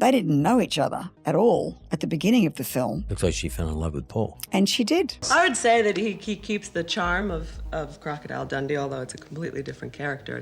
They didn't know each other at all at the beginning of the film. Looks like she fell in love with Paul. And she did. I would say that he keeps the charm of Crocodile Dundee, although it's a completely different character.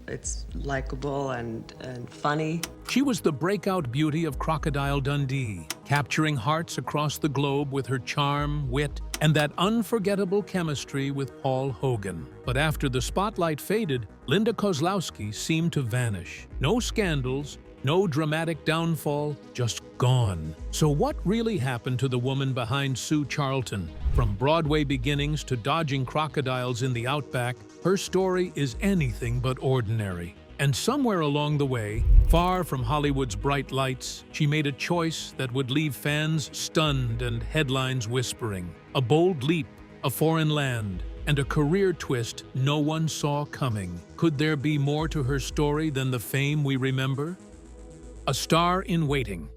It's likable and funny. She was the breakout beauty of Crocodile Dundee, capturing hearts across the globe with her charm, wit, and that unforgettable chemistry with Paul Hogan. But after the spotlight faded, Linda Kozlowski seemed to vanish. No scandals, no dramatic downfall, just gone. So what really happened to the woman behind Sue Charlton? From Broadway beginnings to dodging crocodiles in the Outback, her story is anything but ordinary. And somewhere along the way, far from Hollywood's bright lights, she made a choice that would leave fans stunned and headlines whispering. A bold leap, a foreign land, and a career twist no one saw coming. Could there be more to her story than the fame we remember? A star in waiting.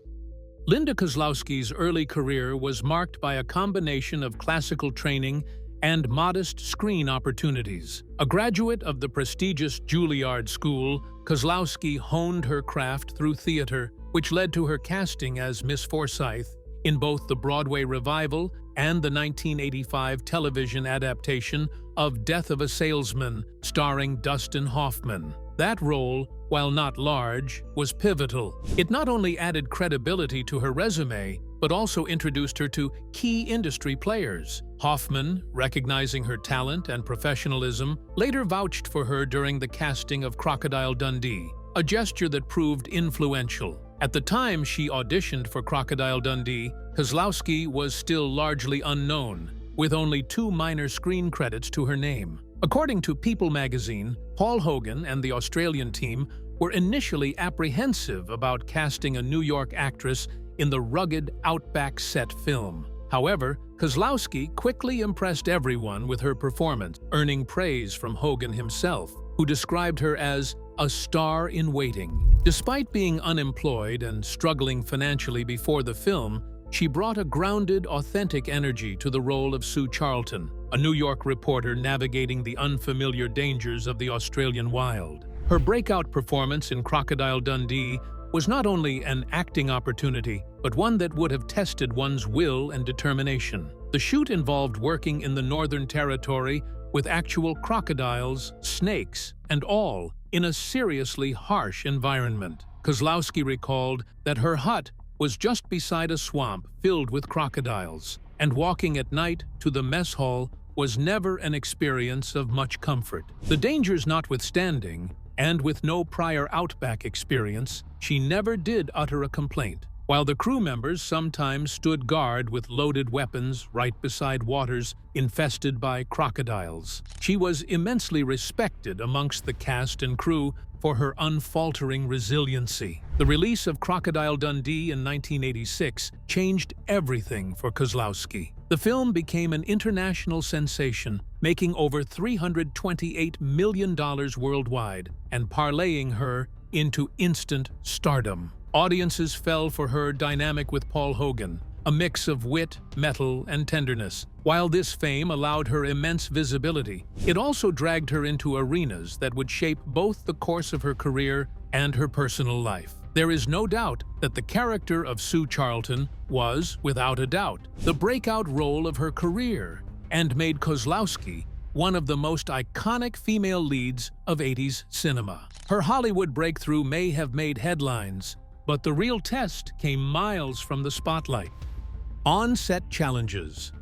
Linda Kozlowski's early career was marked by a combination of classical training and modest screen opportunities. A graduate of the prestigious Juilliard School, Kozlowski honed her craft through theater, which led to her casting as Miss Forsyth in both the Broadway revival and the 1985 television adaptation of Death of a Salesman, starring Dustin Hoffman. That role, while not large, was pivotal. It not only added credibility to her resume, but also introduced her to key industry players. Hoffman, recognizing her talent and professionalism, later vouched for her during the casting of Crocodile Dundee, a gesture that proved influential. At the time she auditioned for Crocodile Dundee, Kozlowski was still largely unknown, with only 2 minor screen credits to her name. According to People magazine, Paul Hogan and the Australian team were initially apprehensive about casting a New York actress in the rugged Outback set film. However, Kozlowski quickly impressed everyone with her performance, earning praise from Hogan himself, who described her as a star in waiting. Despite being unemployed and struggling financially before the film, she brought a grounded, authentic energy to the role of Sue Charlton, a New York reporter navigating the unfamiliar dangers of the Australian wild. Her breakout performance in Crocodile Dundee was not only an acting opportunity, but one that would have tested one's will and determination. The shoot involved working in the Northern Territory with actual crocodiles, snakes, and all in a seriously harsh environment. Kozlowski recalled that her hut was just beside a swamp filled with crocodiles, and walking at night to the mess hall was never an experience of much comfort. The dangers notwithstanding, and with no prior Outback experience, she never did utter a complaint. While the crew members sometimes stood guard with loaded weapons right beside waters infested by crocodiles, she was immensely respected amongst the cast and crew for her unfaltering resiliency. The release of Crocodile Dundee in 1986 changed everything for Kozlowski. The film became an international sensation, making over $328 million worldwide and parlaying her into instant stardom. Audiences fell for her dynamic with Paul Hogan, a mix of wit, metal, and tenderness. While this fame allowed her immense visibility, it also dragged her into arenas that would shape both the course of her career and her personal life. There is no doubt that the character of Sue Charlton was, without a doubt, the breakout role of her career and made Kozlowski one of the most iconic female leads of 80s cinema. Her Hollywood breakthrough may have made headlines, but the real test came miles from the spotlight. On-set challenges.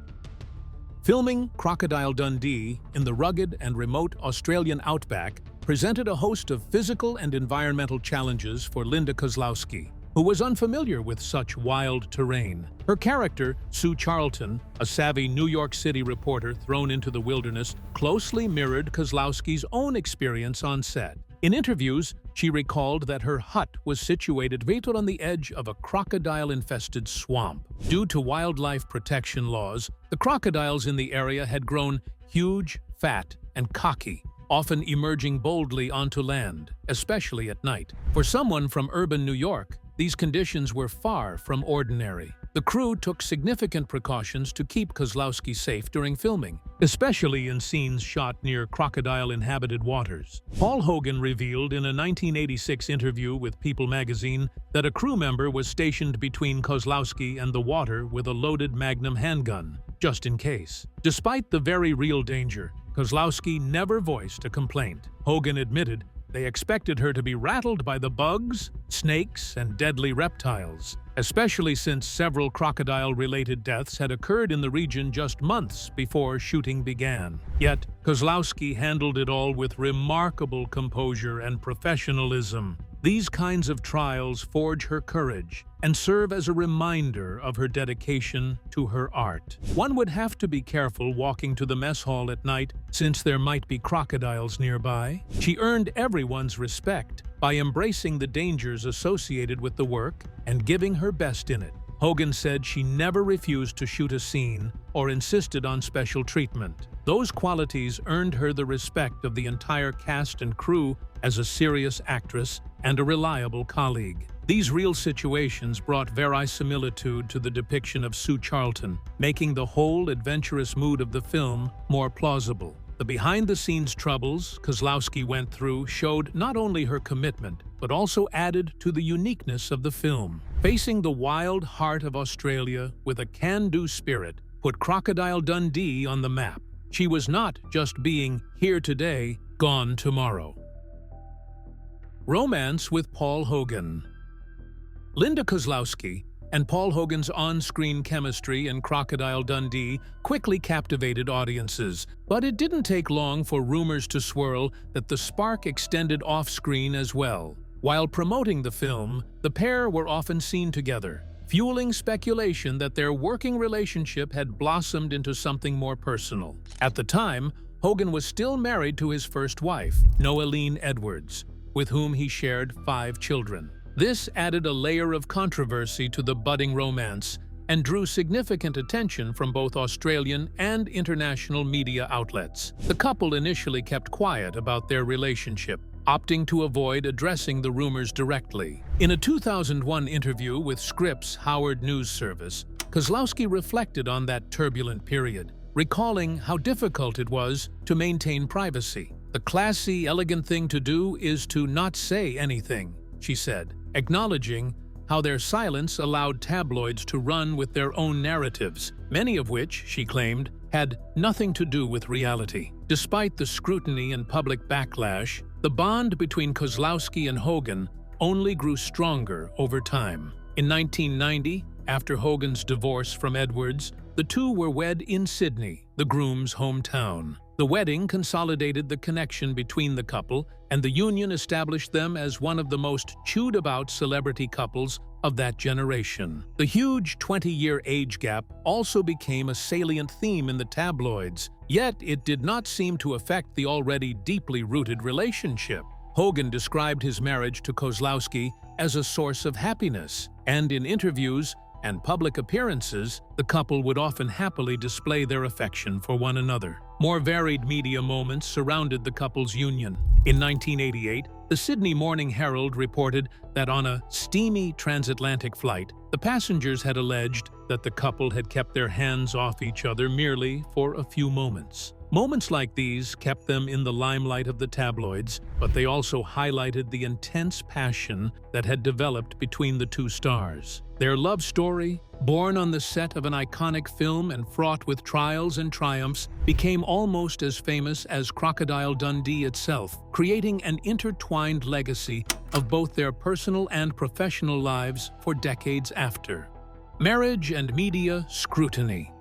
Filming Crocodile Dundee in the rugged and remote Australian Outback presented a host of physical and environmental challenges for Linda Kozlowski, who was unfamiliar with such wild terrain. Her character, Sue Charlton, a savvy New York City reporter thrown into the wilderness, closely mirrored Kozlowski's own experience on set. In interviews, she recalled that her hut was situated right on the edge of a crocodile-infested swamp. Due to wildlife protection laws, the crocodiles in the area had grown huge, fat, and cocky, often emerging boldly onto land, especially at night. For someone from urban New York, these conditions were far from ordinary. The crew took significant precautions to keep Kozlowski safe during filming, especially in scenes shot near crocodile-inhabited waters. Paul Hogan revealed in a 1986 interview with People magazine that a crew member was stationed between Kozlowski and the water with a loaded Magnum handgun, just in case. Despite the very real danger, Kozlowski never voiced a complaint. Hogan admitted they expected her to be rattled by the bugs, snakes, and deadly reptiles, especially since several crocodile-related deaths had occurred in the region just months before shooting began. Yet, Kozlowski handled it all with remarkable composure and professionalism. These kinds of trials forge her courage and serve as a reminder of her dedication to her art. One would have to be careful walking to the mess hall at night since there might be crocodiles nearby. She earned everyone's respect by embracing the dangers associated with the work and giving her best in it. Hogan said she never refused to shoot a scene or insisted on special treatment. Those qualities earned her the respect of the entire cast and crew as a serious actress and a reliable colleague. These real situations brought verisimilitude to the depiction of Sue Charlton, making the whole adventurous mood of the film more plausible. The behind-the-scenes troubles Kozlowski went through showed not only her commitment, but also added to the uniqueness of the film. Facing the wild heart of Australia with a can-do spirit put Crocodile Dundee on the map. She was not just being here today, gone tomorrow. Romance with Paul Hogan. Linda Kozlowski and Paul Hogan's on-screen chemistry in Crocodile Dundee quickly captivated audiences, but it didn't take long for rumors to swirl that the spark extended off-screen as well. While promoting the film, the pair were often seen together, fueling speculation that their working relationship had blossomed into something more personal. At the time, Hogan was still married to his first wife, Noeline Edwards, with whom he shared 5 children. This added a layer of controversy to the budding romance and drew significant attention from both Australian and international media outlets. The couple initially kept quiet about their relationship, opting to avoid addressing the rumors directly. In a 2001 interview with Scripps Howard News Service, Kozlowski reflected on that turbulent period, recalling how difficult it was to maintain privacy. "The classy, elegant thing to do is to not say anything," she said, acknowledging how their silence allowed tabloids to run with their own narratives, many of which, she claimed, had nothing to do with reality. Despite the scrutiny and public backlash, the bond between Kozlowski and Hogan only grew stronger over time. In 1990, after Hogan's divorce from Edwards, the two were wed in Sydney, the groom's hometown. The wedding consolidated the connection between the couple, and the union established them as one of the most chewed-about celebrity couples of that generation. The huge 20-year age gap also became a salient theme in the tabloids, yet it did not seem to affect the already deeply rooted relationship. Hogan described his marriage to Kozlowski as a source of happiness, and in interviews and public appearances, the couple would often happily display their affection for one another. More varied media moments surrounded the couple's union. In 1988, the Sydney Morning Herald reported that on a steamy transatlantic flight, the passengers had alleged that the couple had kept their hands off each other merely for a few moments. Moments like these kept them in the limelight of the tabloids, but they also highlighted the intense passion that had developed between the two stars. Their love story, born on the set of an iconic film and fraught with trials and triumphs, became almost as famous as Crocodile Dundee itself, creating an intertwined legacy of both their personal and professional lives for decades after. Marriage and media scrutiny.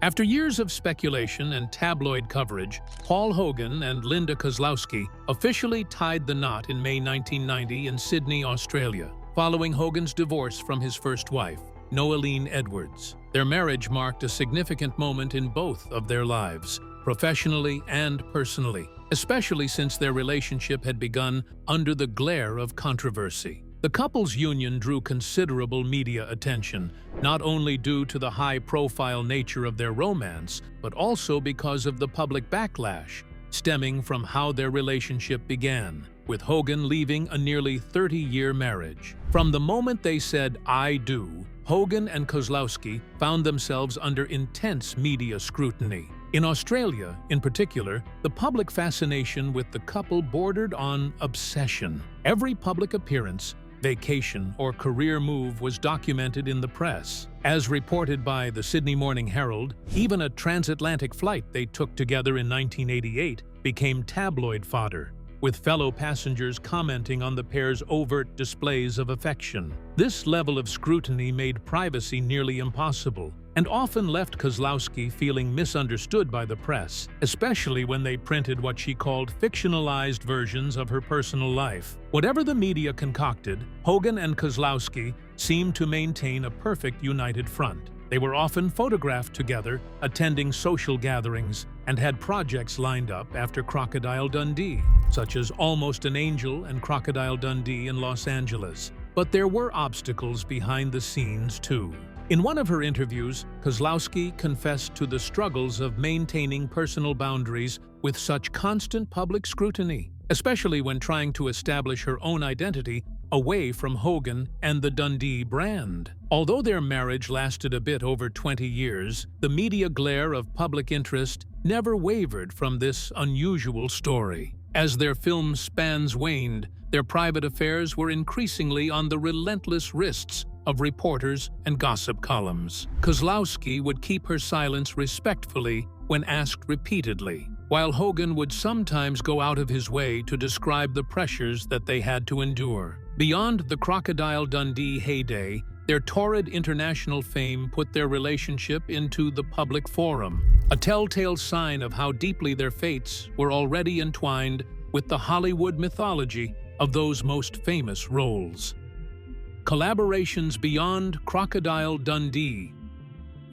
After years of speculation and tabloid coverage, Paul Hogan and Linda Kozlowski officially tied the knot in May 1990 in Sydney, Australia, following Hogan's divorce from his first wife, Noeline Edwards. Their marriage marked a significant moment in both of their lives, professionally and personally, especially since their relationship had begun under the glare of controversy. The couple's union drew considerable media attention, not only due to the high-profile nature of their romance, but also because of the public backlash stemming from how their relationship began. with Hogan leaving a nearly 30-year marriage. From the moment they said, "I do," Hogan and Kozlowski found themselves under intense media scrutiny. In Australia, in particular, the public fascination with the couple bordered on obsession. Every public appearance, vacation, or career move was documented in the press. As reported by the Sydney Morning Herald, even a transatlantic flight they took together in 1988 became tabloid fodder, with fellow passengers commenting on the pair's overt displays of affection. This level of scrutiny made privacy nearly impossible, and often left Kozlowski feeling misunderstood by the press, especially when they printed what she called fictionalized versions of her personal life. Whatever the media concocted, Hogan and Kozlowski seemed to maintain a perfect united front. They were often photographed together, attending social gatherings, and had projects lined up after Crocodile Dundee, such as Almost an Angel and Crocodile Dundee in Los Angeles. But there were obstacles behind the scenes, too. In one of her interviews, Kozlowski confessed to the struggles of maintaining personal boundaries with such constant public scrutiny, especially when trying to establish her own identity away from Hogan and the Dundee brand. Although their marriage lasted a bit over 20 years, the media glare of public interest never wavered from this unusual story. As their film spans waned, their private affairs were increasingly on the relentless wrists of reporters and gossip columns. Kozlowski would keep her silence respectfully when asked repeatedly, while Hogan would sometimes go out of his way to describe the pressures that they had to endure. Beyond the Crocodile Dundee heyday, their torrid international fame put their relationship into the public forum, a telltale sign of how deeply their fates were already entwined with the Hollywood mythology of those most famous roles. Collaborations beyond Crocodile Dundee.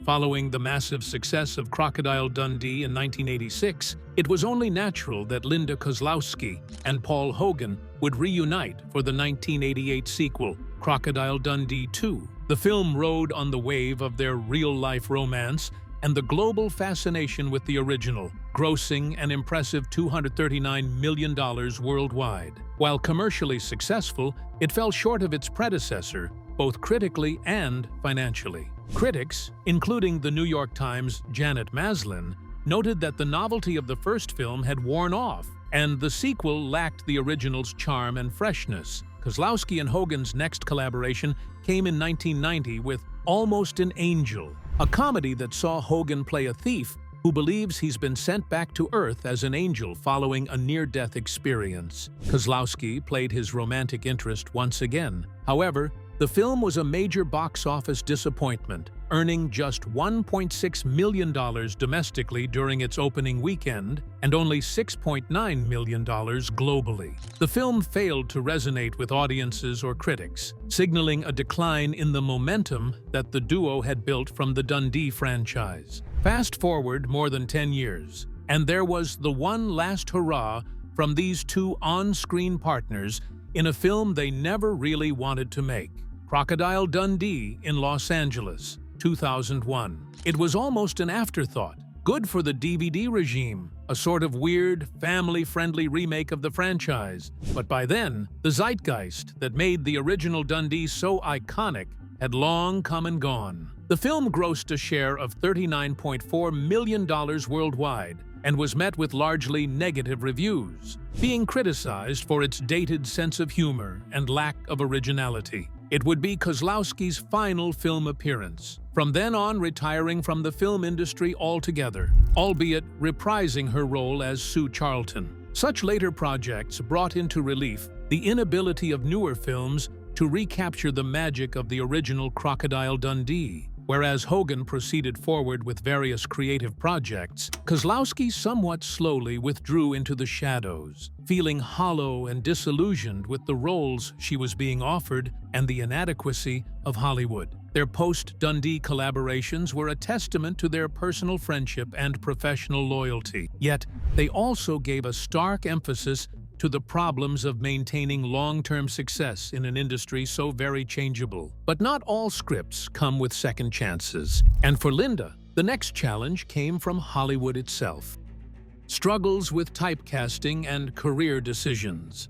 Following the massive success of Crocodile Dundee in 1986, it was only natural that Linda Kozlowski and Paul Hogan would reunite for the 1988 sequel, Crocodile Dundee 2. The film rode on the wave of their real-life romance and the global fascination with the original, grossing an impressive $239 million worldwide. While commercially successful, it fell short of its predecessor, both critically and financially. Critics, including the New York Times' Janet Maslin, noted that the novelty of the first film had worn off, and the sequel lacked the original's charm and freshness. Kozlowski and Hogan's next collaboration came in 1990 with Almost an Angel, a comedy that saw Hogan play a thief who believes he's been sent back to Earth as an angel following a near-death experience. Kozlowski played his romantic interest once again. However, the film was a major box office disappointment, earning just $1.6 million domestically during its opening weekend and only $6.9 million globally. The film failed to resonate with audiences or critics, signaling a decline in the momentum that the duo had built from the Dundee franchise. Fast forward more than 10 years, and there was the one last hurrah from these two on-screen partners in a film they never really wanted to make, Crocodile Dundee in Los Angeles, 2001. It was almost an afterthought, good for the DVD regime, a sort of weird, family-friendly remake of the franchise. But by then, the zeitgeist that made the original Dundee so iconic had long come and gone. The film grossed a share of $39.4 million worldwide and was met with largely negative reviews, being criticized for its dated sense of humor and lack of originality. It would be Kozlowski's final film appearance, from then on retiring from the film industry altogether, albeit reprising her role as Sue Charlton. Such later projects brought into relief the inability of newer films to recapture the magic of the original Crocodile Dundee. Whereas Hogan proceeded forward with various creative projects, Kozlowski somewhat slowly withdrew into the shadows, feeling hollow and disillusioned with the roles she was being offered and the inadequacy of Hollywood. Their post-Dundee collaborations were a testament to their personal friendship and professional loyalty. Yet, they also gave a stark emphasis to the problems of maintaining long-term success in an industry so very changeable. But not all scripts come with second chances. And for Linda, the next challenge came from Hollywood itself. Struggles with typecasting and career decisions.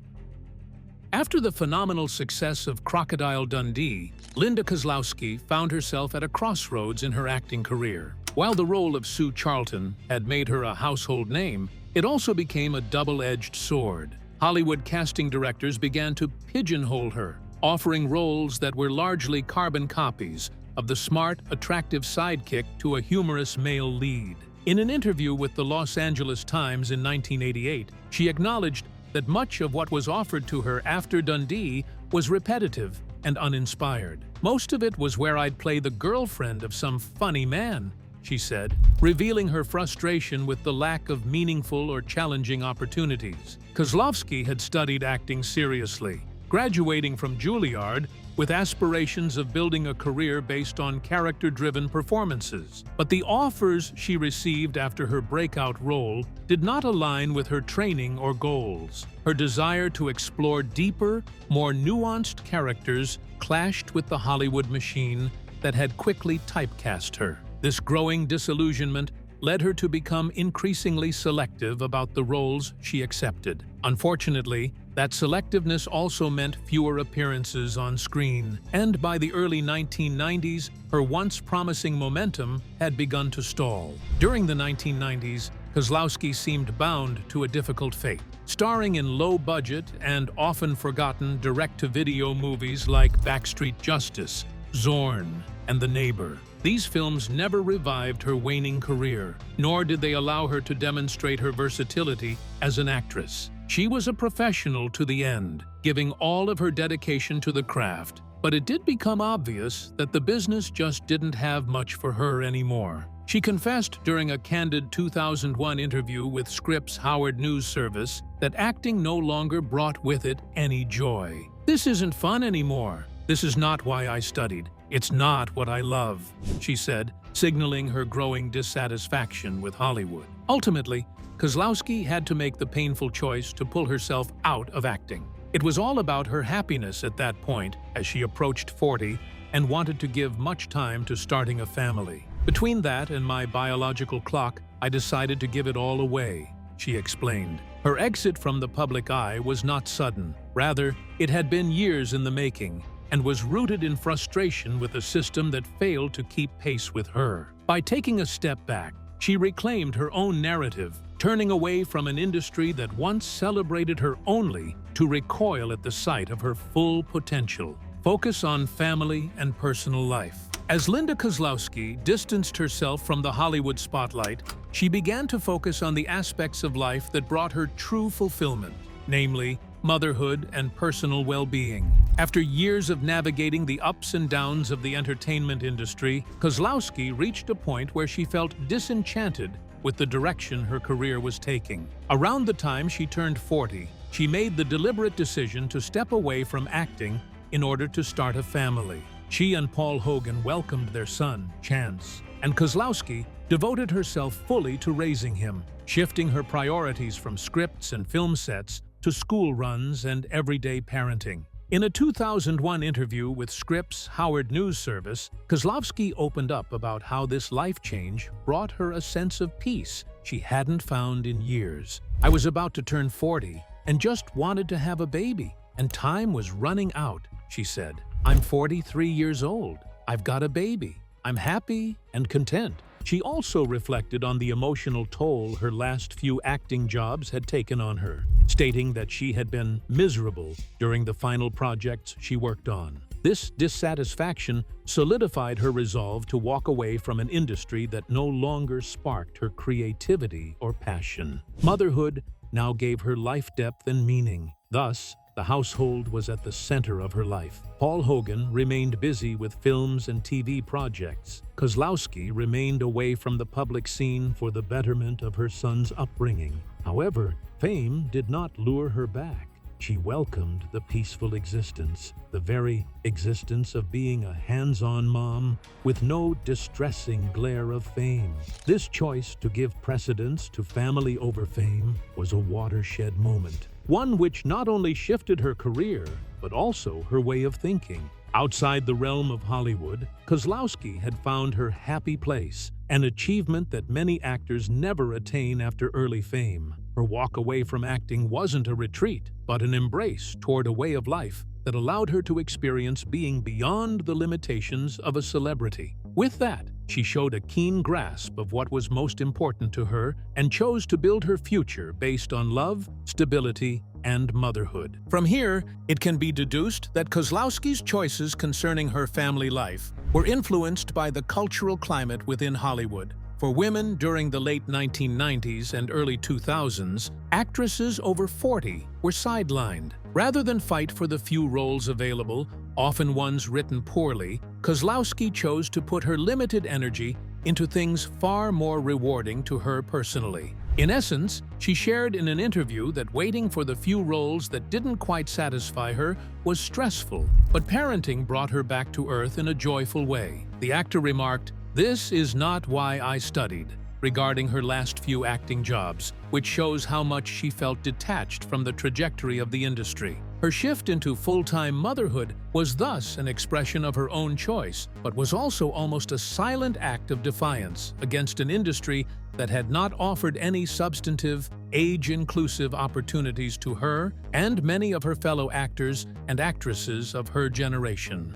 After the phenomenal success of Crocodile Dundee, Linda Kozlowski found herself at a crossroads in her acting career. While the role of Sue Charlton had made her a household name, it also became a double-edged sword. Hollywood casting directors began to pigeonhole her, offering roles that were largely carbon copies of the smart, attractive sidekick to a humorous male lead. In an interview with the Los Angeles Times in 1988, she acknowledged that much of what was offered to her after Dundee was repetitive and uninspired. "Most of it was where I'd play the girlfriend of some funny man," she said, revealing her frustration with the lack of meaningful or challenging opportunities. Kozlowski had studied acting seriously, graduating from Juilliard with aspirations of building a career based on character-driven performances. But the offers she received after her breakout role did not align with her training or goals. Her desire to explore deeper, more nuanced characters clashed with the Hollywood machine that had quickly typecast her. This growing disillusionment led her to become increasingly selective about the roles she accepted. Unfortunately, that selectiveness also meant fewer appearances on screen, and by the early 1990s, her once promising momentum had begun to stall. During the 1990s, Kozlowski seemed bound to a difficult fate. Starring in low-budget and often forgotten direct-to-video movies like Backstreet Justice, Zorn, and The Neighbor, these films never revived her waning career, nor did they allow her to demonstrate her versatility as an actress. She was a professional to the end, giving all of her dedication to the craft. But it did become obvious that the business just didn't have much for her anymore. She confessed during a candid 2001 interview with Scripps Howard News Service that acting no longer brought with it any joy. "This isn't fun anymore. This is not why I studied. It's not what I love," she said, signaling her growing dissatisfaction with Hollywood. Ultimately, Kozlowski had to make the painful choice to pull herself out of acting. It was all about her happiness at that point, as she approached 40 and wanted to give much time to starting a family. "Between that and my biological clock, I decided to give it all away," she explained. Her exit from the public eye was not sudden. Rather, it had been years in the making, and was rooted in frustration with a system that failed to keep pace with her. By taking a step back, she reclaimed her own narrative, turning away from an industry that once celebrated her only to recoil at the sight of her full potential. Focus on family and personal life. As Linda Kozlowski distanced herself from the Hollywood spotlight, she began to focus on the aspects of life that brought her true fulfillment, namely, motherhood and personal well-being. After years of navigating the ups and downs of the entertainment industry, Kozlowski reached a point where she felt disenchanted with the direction her career was taking. Around the time she turned 40, she made the deliberate decision to step away from acting in order to start a family. She and Paul Hogan welcomed their son, Chance, and Kozlowski devoted herself fully to raising him, shifting her priorities from scripts and film sets to school runs and everyday parenting. In a 2001 interview with Scripps Howard News Service, Kozlowski opened up about how this life change brought her a sense of peace she hadn't found in years. "I was about to turn 40 and just wanted to have a baby, and time was running out," she said. "I'm 43 years old. I've got a baby. I'm happy and content." She also reflected on the emotional toll her last few acting jobs had taken on her, stating that she had been miserable during the final projects she worked on. This dissatisfaction solidified her resolve to walk away from an industry that no longer sparked her creativity or passion. Motherhood now gave her life depth and meaning. Thus, the household was at the center of her life. Paul Hogan remained busy with films and TV projects. Kozlowski remained away from the public scene for the betterment of her son's upbringing. However, fame did not lure her back. She welcomed the peaceful existence, the very existence of being a hands-on mom with no distressing glare of fame. This choice to give precedence to family over fame was a watershed moment, one which not only shifted her career, but also her way of thinking. Outside the realm of Hollywood, Kozlowski had found her happy place, an achievement that many actors never attain after early fame. Her walk away from acting wasn't a retreat, but an embrace toward a way of life that allowed her to experience being beyond the limitations of a celebrity. With that, she showed a keen grasp of what was most important to her and chose to build her future based on love, stability, and motherhood. From here, it can be deduced that Kozlowski's choices concerning her family life were influenced by the cultural climate within Hollywood. For women during the late 1990s and early 2000s, actresses over 40 were sidelined. Rather than fight for the few roles available, often ones written poorly, Kozlowski chose to put her limited energy into things far more rewarding to her personally. In essence, she shared in an interview that waiting for the few roles that didn't quite satisfy her was stressful, but parenting brought her back to earth in a joyful way. The actor remarked, "This is not why I studied," regarding her last few acting jobs, which shows how much she felt detached from the trajectory of the industry. Her shift into full-time motherhood was thus an expression of her own choice, but was also almost a silent act of defiance against an industry that had not offered any substantive, age-inclusive opportunities to her and many of her fellow actors and actresses of her generation.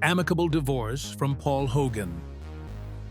Amicable divorce from Paul Hogan.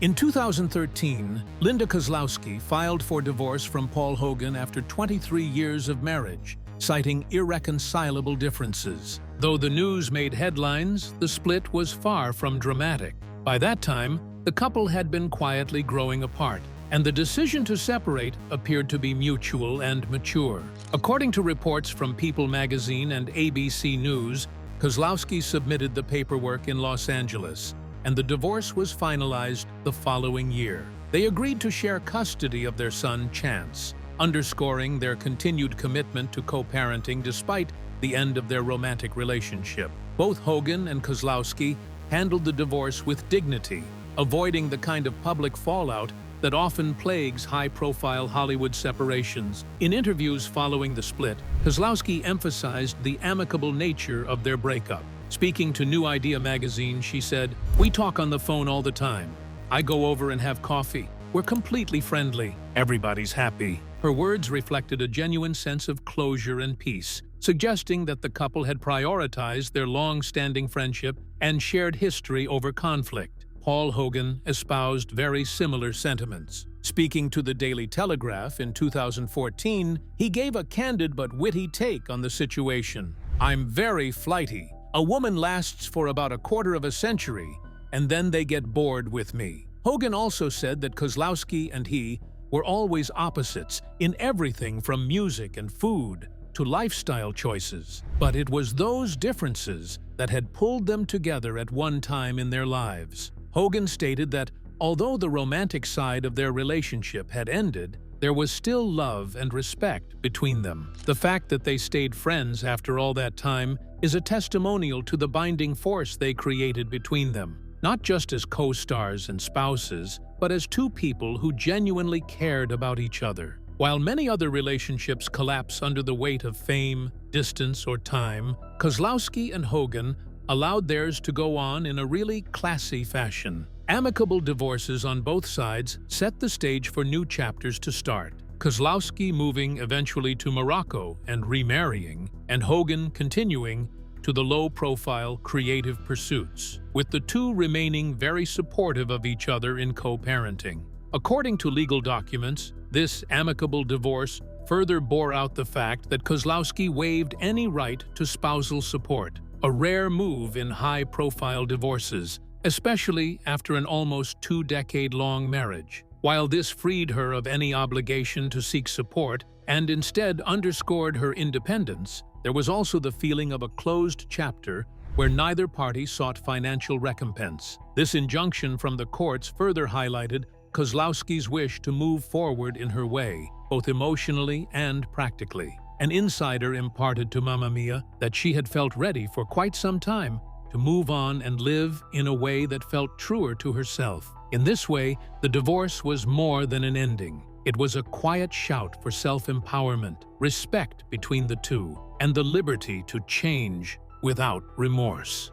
In 2013, Linda Kozlowski filed for divorce from Paul Hogan after 23 years of marriage, citing irreconcilable differences. Though the news made headlines, the split was far from dramatic. By that time, the couple had been quietly growing apart, and the decision to separate appeared to be mutual and mature. According to reports from People magazine and ABC News, Kozlowski submitted the paperwork in Los Angeles, and the divorce was finalized the following year. They agreed to share custody of their son, Chance, underscoring their continued commitment to co-parenting despite the end of their romantic relationship. Both Hogan and Kozlowski handled the divorce with dignity, avoiding the kind of public fallout that often plagues high-profile Hollywood separations. In interviews following the split, Kozlowski emphasized the amicable nature of their breakup. Speaking to New Idea magazine, she said, "We talk on the phone all the time. I go over and have coffee. We're completely friendly. Everybody's happy." Her words reflected a genuine sense of closure and peace, suggesting that the couple had prioritized their long-standing friendship and shared history over conflict. Paul Hogan espoused very similar sentiments. Speaking to the Daily Telegraph in 2014, he gave a candid but witty take on the situation. "I'm very flighty. A woman lasts for about a quarter of a century, and then they get bored with me." Hogan also said that Kozlowski and he were always opposites in everything from music and food to lifestyle choices. But it was those differences that had pulled them together at one time in their lives. Hogan stated that although the romantic side of their relationship had ended, there was still love and respect between them. The fact that they stayed friends after all that time is a testimonial to the binding force they created between them, not just as co-stars and spouses, but as two people who genuinely cared about each other. While many other relationships collapse under the weight of fame, distance, or time, Kozlowski and Hogan allowed theirs to go on in a really classy fashion. Amicable divorces on both sides set the stage for new chapters to start. Kozlowski moving eventually to Morocco and remarrying, and Hogan continuing to the low-profile creative pursuits, with the two remaining very supportive of each other in co-parenting. According to legal documents, this amicable divorce further bore out the fact that Kozlowski waived any right to spousal support, a rare move in high-profile divorces, especially after an almost two-decade-long marriage. While this freed her of any obligation to seek support and instead underscored her independence, there was also the feeling of a closed chapter where neither party sought financial recompense. This injunction from the courts further highlighted Kozlowski's wish to move forward in her way, both emotionally and practically. An insider imparted to Mamma Mia that she had felt ready for quite some time to move on and live in a way that felt truer to herself. In this way, the divorce was more than an ending. It was a quiet shout for self-empowerment, respect between the two, and the liberty to change without remorse.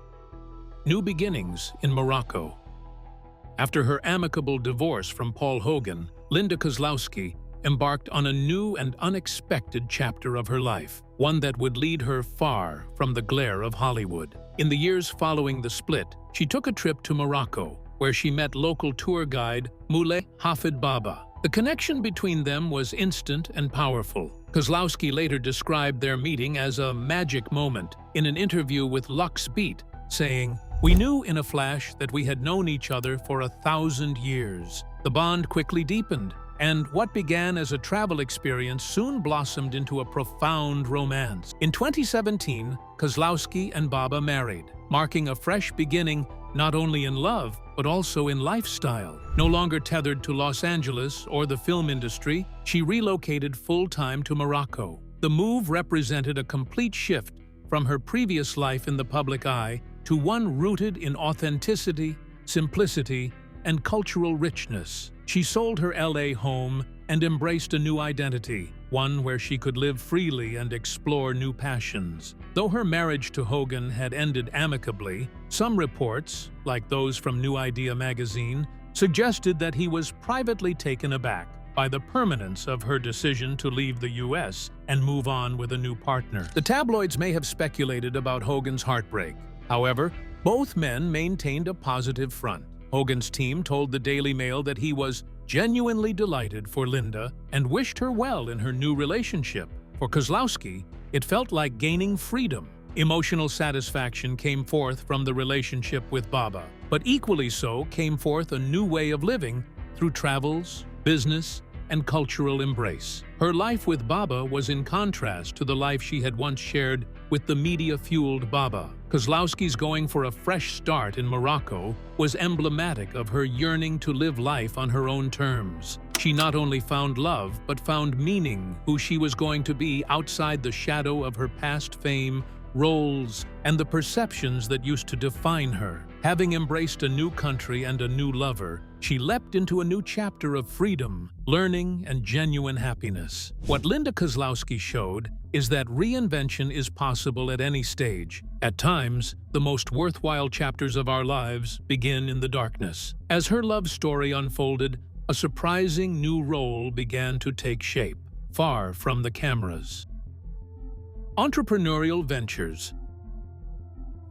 New beginnings in Morocco. After her amicable divorce from Paul Hogan, Linda Kozlowski embarked on a new and unexpected chapter of her life, one that would lead her far from the glare of Hollywood. In the years following the split, she took a trip to Morocco, where she met local tour guide Moulay Hafid Baba. The connection between them was instant and powerful. Kozlowski later described their meeting as a magic moment in an interview with Lux Beat, saying, "We knew in a flash that we had known each other for 1,000 years. The bond quickly deepened, and what began as a travel experience soon blossomed into a profound romance." In 2017, Kozlowski and Baba married, marking a fresh beginning not only in love, but also in lifestyle. No longer tethered to Los Angeles or the film industry, she relocated full-time to Morocco. The move represented a complete shift from her previous life in the public eye to one rooted in authenticity, simplicity, and cultural richness. She sold her LA home and embraced a new identity, one where she could live freely and explore new passions. Though her marriage to Hogan had ended amicably, some reports, like those from New Idea magazine, suggested that he was privately taken aback by the permanence of her decision to leave the U.S. and move on with a new partner. The tabloids may have speculated about Hogan's heartbreak. However, both men maintained a positive front. Hogan's team told the Daily Mail that he was genuinely delighted for Linda and wished her well in her new relationship. For Kozlowski, it felt like gaining freedom. Emotional satisfaction came forth from the relationship with Baba, but equally so came forth a new way of living through travels, business, and cultural embrace. Her life with Baba was in contrast to the life she had once shared with the media-fueled Baba. Kozlowski's going for a fresh start in Morocco was emblematic of her yearning to live life on her own terms. She not only found love, but found meaning who she was going to be outside the shadow of her past fame, roles, and the perceptions that used to define her. Having embraced a new country and a new lover, she leapt into a new chapter of freedom, learning, and genuine happiness. What Linda Kozlowski showed is that reinvention is possible at any stage. At times, the most worthwhile chapters of our lives begin in the darkness. As her love story unfolded, a surprising new role began to take shape, far from the cameras. Entrepreneurial ventures.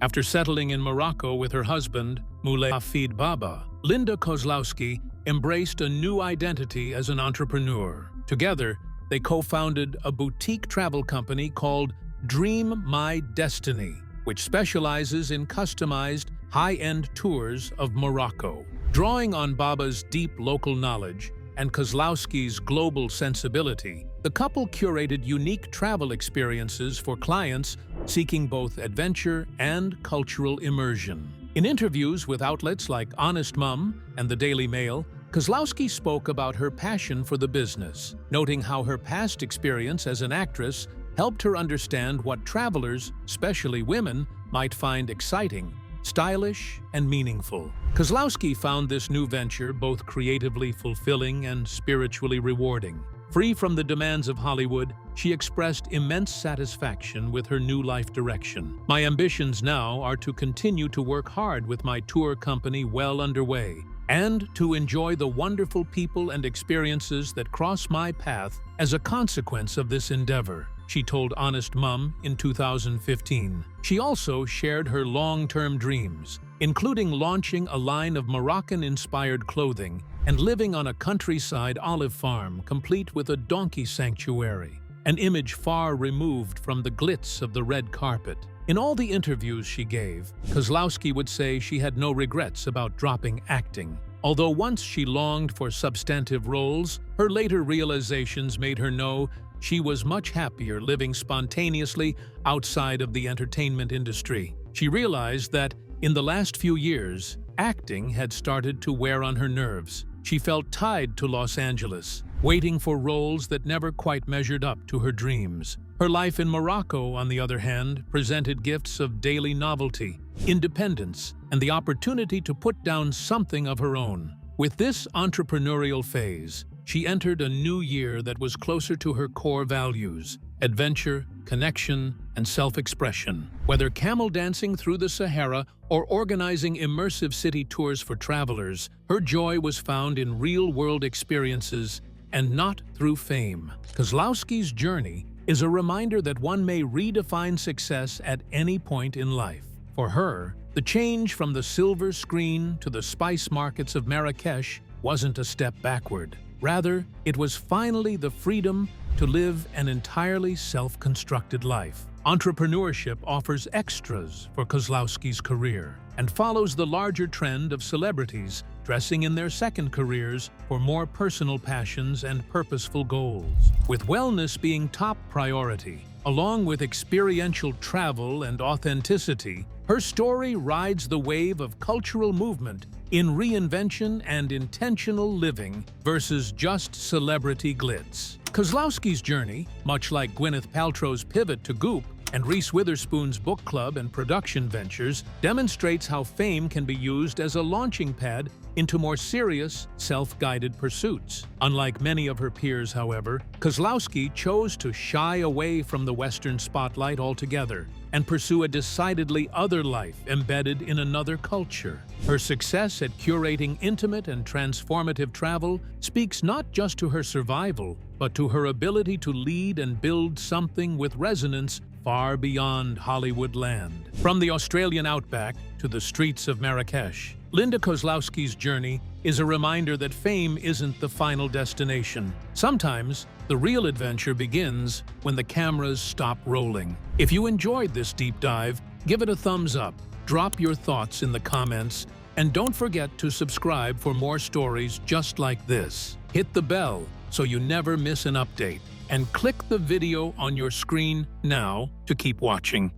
After settling in Morocco with her husband, Moulay Hafid Baba, Linda Kozlowski embraced a new identity as an entrepreneur. Together, they co-founded a boutique travel company called Dream My Destiny, which specializes in customized, high-end tours of Morocco. Drawing on Baba's deep local knowledge and Kozlowski's global sensibility, the couple curated unique travel experiences for clients seeking both adventure and cultural immersion. In interviews with outlets like Honest Mum and the Daily Mail, Kozlowski spoke about her passion for the business, noting how her past experience as an actress helped her understand what travelers, especially women, might find exciting, stylish, and meaningful. Kozlowski found this new venture both creatively fulfilling and spiritually rewarding. Free from the demands of Hollywood, she expressed immense satisfaction with her new life direction. "My ambitions now are to continue to work hard with my tour company well underway, and to enjoy the wonderful people and experiences that cross my path as a consequence of this endeavor," she told Honest Mum in 2015. She also shared her long-term dreams, including launching a line of Moroccan-inspired clothing and living on a countryside olive farm complete with a donkey sanctuary, an image far removed from the glitz of the red carpet. In all the interviews she gave, Kozlowski would say she had no regrets about dropping acting. Although once she longed for substantive roles, her later realizations made her know she was much happier living spontaneously outside of the entertainment industry. She realized that, in the last few years, acting had started to wear on her nerves. She felt tied to Los Angeles, waiting for roles that never quite measured up to her dreams. Her life in Morocco, on the other hand, presented gifts of daily novelty, independence, and the opportunity to put down something of her own. With this entrepreneurial phase, she entered a new year that was closer to her core values: adventure, connection, and self-expression. Whether camel dancing through the Sahara or organizing immersive city tours for travelers, her joy was found in real-world experiences and not through fame. Kozlowski's journey is a reminder that one may redefine success at any point in life. For her, the change from the silver screen to the spice markets of Marrakesh wasn't a step backward. Rather, it was finally the freedom to live an entirely self-constructed life. Entrepreneurship offers extras for Kozlowski's career and follows the larger trend of celebrities dressing in their second careers for more personal passions and purposeful goals. With wellness being top priority, along with experiential travel and authenticity, her story rides the wave of cultural movement in reinvention and intentional living versus just celebrity glitz. Kozlowski's journey, much like Gwyneth Paltrow's pivot to Goop and Reese Witherspoon's book club and production ventures, demonstrates how fame can be used as a launching pad into more serious, self-guided pursuits. Unlike many of her peers, however, Kozlowski chose to shy away from the Western spotlight altogether and pursue a decidedly other life embedded in another culture. Her success at curating intimate and transformative travel speaks not just to her survival, but to her ability to lead and build something with resonance far beyond Hollywood land. From the Australian outback to the streets of Marrakesh, Linda Kozlowski's journey is a reminder that fame isn't the final destination. Sometimes, the real adventure begins when the cameras stop rolling. If you enjoyed this deep dive, give it a thumbs up, drop your thoughts in the comments, and don't forget to subscribe for more stories just like this. Hit the bell so you never miss an update, and click the video on your screen now to keep watching.